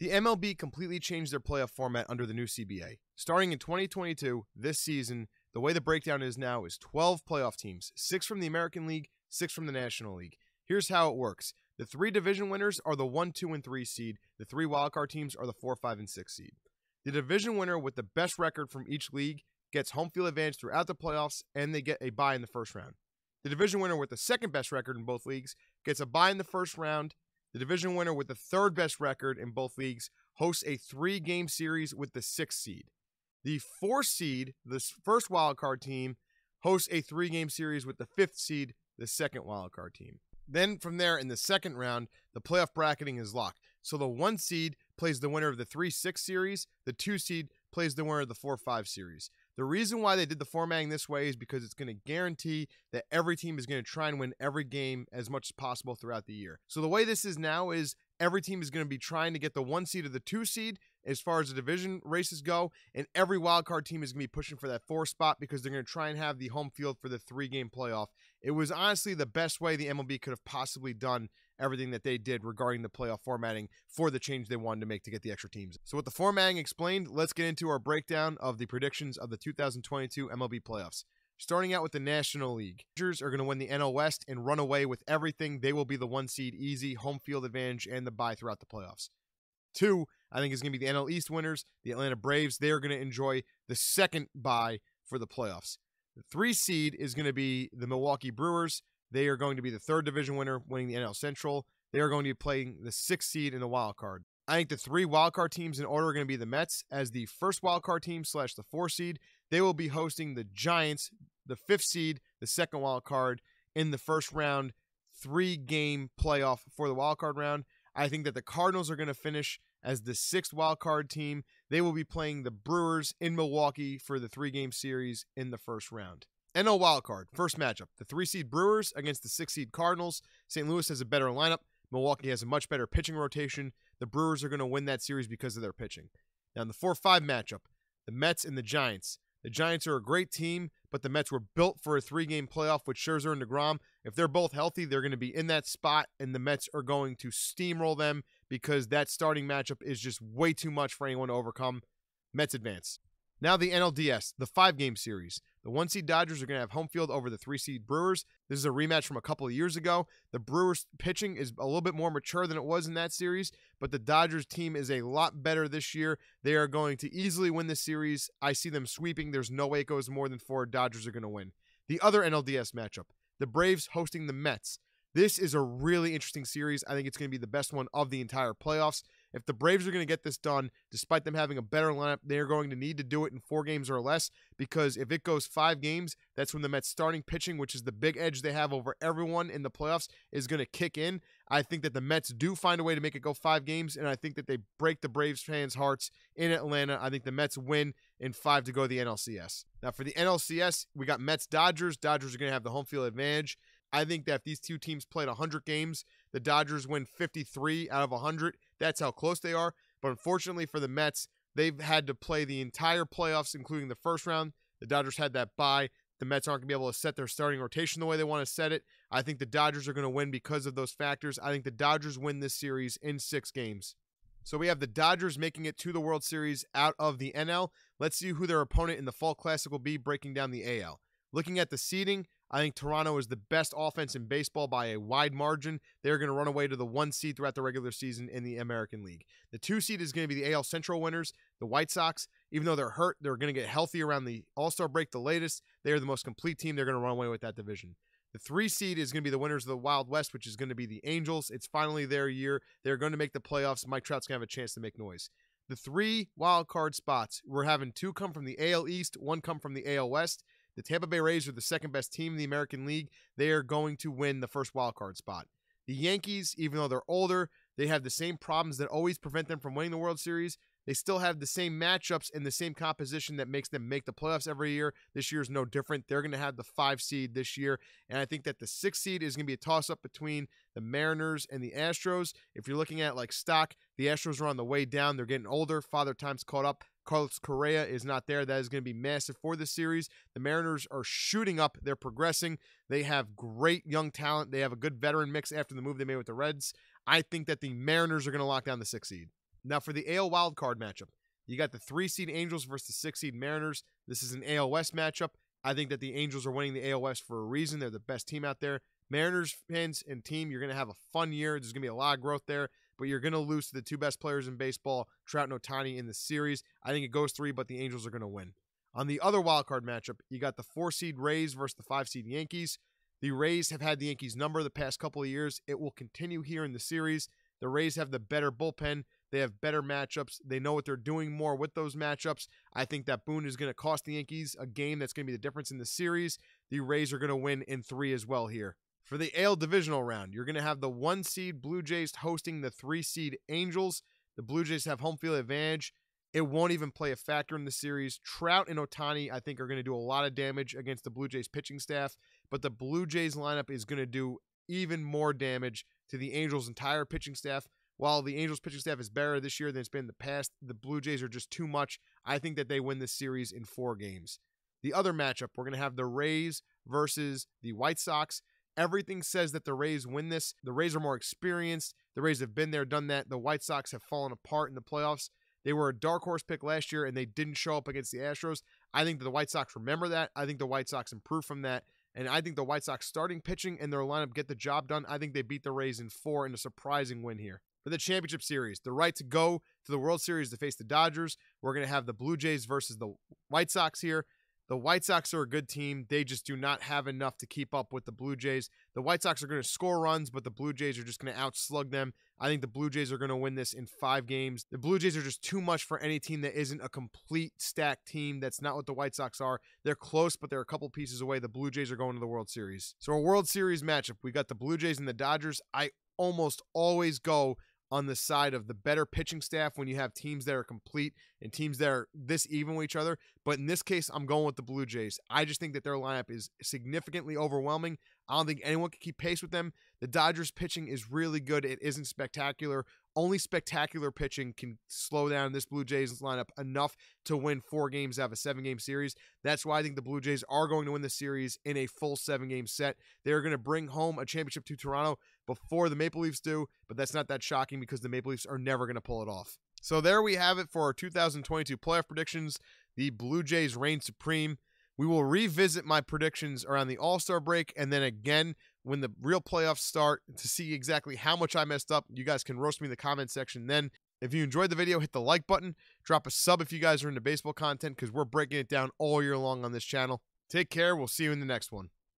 The MLB completely changed their playoff format under the new CBA. Starting in 2022, this season, the way the breakdown is now is 12 playoff teams, 6 from the American League, 6 from the National League. Here's how it works. The 3 division winners are the 1, 2, and 3 seed. The 3 wildcard teams are the 4, 5, and 6 seed. The division winner with the best record from each league gets home field advantage throughout the playoffs, and they get a bye in the first round. The division winner with the second best record in both leagues gets a bye in the first round. The division winner with the third best record in both leagues hosts a 3-game series with the 6th seed. The 4th seed, the first wildcard team, hosts a 3-game series with the 5th seed, the second wildcard team. Then from there, in the second round, the playoff bracketing is locked. So the 1 seed plays the winner of the 3-6 series. The 2 seed plays the winner of the 4-5 series. The reason why they did the formatting this way is because it's going to guarantee that every team is going to try and win every game as much as possible throughout the year. So the way this is now is every team is going to be trying to get the 1 seed or the 2 seed as far as the division races go, and every wildcard team is going to be pushing for that 4 spot because they're going to try and have the home field for the 3-game playoff. It was honestly the best way the MLB could have possibly done everything that they did regarding the playoff formatting for the change they wanted to make to get the extra teams. So with the formatting explained, let's get into our breakdown of the predictions of the 2022 MLB playoffs. Starting out with the National League. Dodgers are going to win the NL West and run away with everything. They will be the 1 seed, easy, home field advantage, and the bye throughout the playoffs. 2, I think is going to be the NL East winners, the Atlanta Braves. They are going to enjoy the second bye for the playoffs. The 3 seed is going to be the Milwaukee Brewers. They are going to be the 3rd division winner, winning the NL Central. They are going to be playing the 6th seed in the wild card. I think the 3 wildcard teams in order are going to be the Mets as the first wildcard team / the 4 seed. They will be hosting the Giants, the 5th seed, the second wildcard in the first round, 3-game playoff for the wildcard round. I think that the Cardinals are going to finish as the 6th wildcard team. They will be playing the Brewers in Milwaukee for the 3-game series in the first round. NL wildcard, first matchup, the 3-seed Brewers against the 6-seed Cardinals. St. Louis has a better lineup. Milwaukee has a much better pitching rotation. The Brewers are going to win that series because of their pitching. Now in the 4-5 matchup, the Mets and the Giants. The Giants are a great team, but the Mets were built for a 3-game playoff with Scherzer and DeGrom. If they're both healthy, they're going to be in that spot, and the Mets are going to steamroll them because that starting matchup is just way too much for anyone to overcome. Mets advance. Now the NLDS, the 5-game series. The 1-seed Dodgers are going to have home field over the 3-seed Brewers. This is a rematch from a couple of years ago. The Brewers pitching is a little bit more mature than it was in that series, but the Dodgers team is a lot better this year. They are going to easily win this series. I see them sweeping. There's no way it goes more than 4. Dodgers are going to win. The other NLDS matchup, the Braves hosting the Mets. This is a really interesting series. I think it's going to be the best one of the entire playoffs. If the Braves are going to get this done, despite them having a better lineup, they're going to need to do it in 4 games or less, because if it goes 5 games, that's when the Mets starting pitching, which is the big edge they have over everyone in the playoffs, is going to kick in. I think that the Mets do find a way to make it go 5 games, and I think that they break the Braves fans' hearts in Atlanta. I think the Mets win in 5 to go to the NLCS. Now for the NLCS, we got Mets-Dodgers. Dodgers are going to have the home field advantage. I think that if these two teams played 100 games, the Dodgers win 53 out of 100. That's how close they are. But unfortunately for the Mets, they've had to play the entire playoffs, including the first round. The Dodgers had that bye. The Mets aren't going to be able to set their starting rotation the way they want to set it. I think the Dodgers are going to win because of those factors. I think the Dodgers win this series in 6 games. So we have the Dodgers making it to the World Series out of the NL. Let's see who their opponent in the Fall Classic will be, breaking down the AL. Looking at the seeding, I think Toronto is the best offense in baseball by a wide margin. They're going to run away to the 1 seed throughout the regular season in the American League. The 2 seed is going to be the AL Central winners, the White Sox. Even though they're hurt, they're going to get healthy around the All-Star break the latest. They are the most complete team. They're going to run away with that division. The 3 seed is going to be the winners of the Wild West, which is going to be the Angels. It's finally their year. They're going to make the playoffs. Mike Trout's going to have a chance to make noise. The 3 wild card spots, we're having 2 come from the AL East, 1 come from the AL West. The Tampa Bay Rays are the second best team in the American League. They are going to win the first wild card spot. The Yankees, even though they're older, they have the same problems that always prevent them from winning the World Series. They still have the same matchups and the same composition that makes them make the playoffs every year. This year is no different. They're going to have the 5 seed this year. And I think that the 6 seed is going to be a toss-up between the Mariners and the Astros. If you're looking at like stock, the Astros are on the way down. They're getting older. Father Time's caught up. Carlos Correa is not there. That is going to be massive for this series. The Mariners are shooting up. They're progressing. They have great young talent. They have a good veteran mix after the move they made with the Reds. I think that the Mariners are going to lock down the 6 seed. Now for the AL wildcard matchup, you got the 3-seed Angels versus the 6-seed Mariners. This is an AL West matchup. I think that the Angels are winning the AL West for a reason. They're the best team out there. Mariners fans and team, you're going to have a fun year. There's going to be a lot of growth there, but you're going to lose to the 2 best players in baseball, Trout and Ohtani, in the series. I think it goes 3, but the Angels are going to win. On the other wildcard matchup, you got the 4-seed Rays versus the 5-seed Yankees. The Rays have had the Yankees number the past couple of years. It will continue here in the series. The Rays have the better bullpen. They have better matchups. They know what they're doing more with those matchups. I think that Boone is going to cost the Yankees a game that's going to be the difference in the series. The Rays are going to win in 3 as well here. For the AL divisional round, you're going to have the 1-seed Blue Jays hosting the 3-seed Angels. The Blue Jays have home field advantage. It won't even play a factor in the series. Trout and Ohtani, I think, are going to do a lot of damage against the Blue Jays pitching staff, but the Blue Jays lineup is going to do even more damage to the Angels' entire pitching staff. While the Angels' pitching staff is better this year than it's been in the past, the Blue Jays are just too much. I think that they win this series in 4 games. The other matchup, we're going to have the Rays versus the White Sox. Everything says that the Rays win this. The Rays are more experienced. The Rays have been there, done that. The White Sox have fallen apart in the playoffs. They were a dark horse pick last year, and they didn't show up against the Astros. I think that the White Sox remember that. I think the White Sox improve from that. And I think the White Sox starting pitching and their lineup get the job done. I think they beat the Rays in 4 in a surprising win here. For the championship series, the right to go to the World Series to face the Dodgers, we're going to have the Blue Jays versus the White Sox here. The White Sox are a good team. They just do not have enough to keep up with the Blue Jays. The White Sox are going to score runs, but the Blue Jays are just going to outslug them. I think the Blue Jays are going to win this in 5 games. The Blue Jays are just too much for any team that isn't a complete stacked team. That's not what the White Sox are. They're close, but they're a couple pieces away. The Blue Jays are going to the World Series. So a World Series matchup, we got the Blue Jays and the Dodgers. I almost always go on the side of the better pitching staff when you have teams that are complete and teams that are this even with each other. But in this case, I'm going with the Blue Jays. I just think that their lineup is significantly overwhelming. I don't think anyone can keep pace with them. The Dodgers pitching is really good. It isn't spectacular. Only spectacular pitching can slow down this Blue Jays lineup enough to win 4 games out of a 7-game series. That's why I think the Blue Jays are going to win the series in a full 7-game set. They're going to bring home a championship to Toronto before the Maple Leafs do, but that's not that shocking because the Maple Leafs are never going to pull it off. So there we have it for our 2022 playoff predictions. The Blue Jays reign supreme. We will revisit my predictions around the All-Star break and then again when the real playoffs start to see exactly how much I messed up. You guys can roast me in the comment section then. If you enjoyed the video, hit the like button. Drop a sub if you guys are into baseball content because we're breaking it down all year long on this channel. Take care. We'll see you in the next one.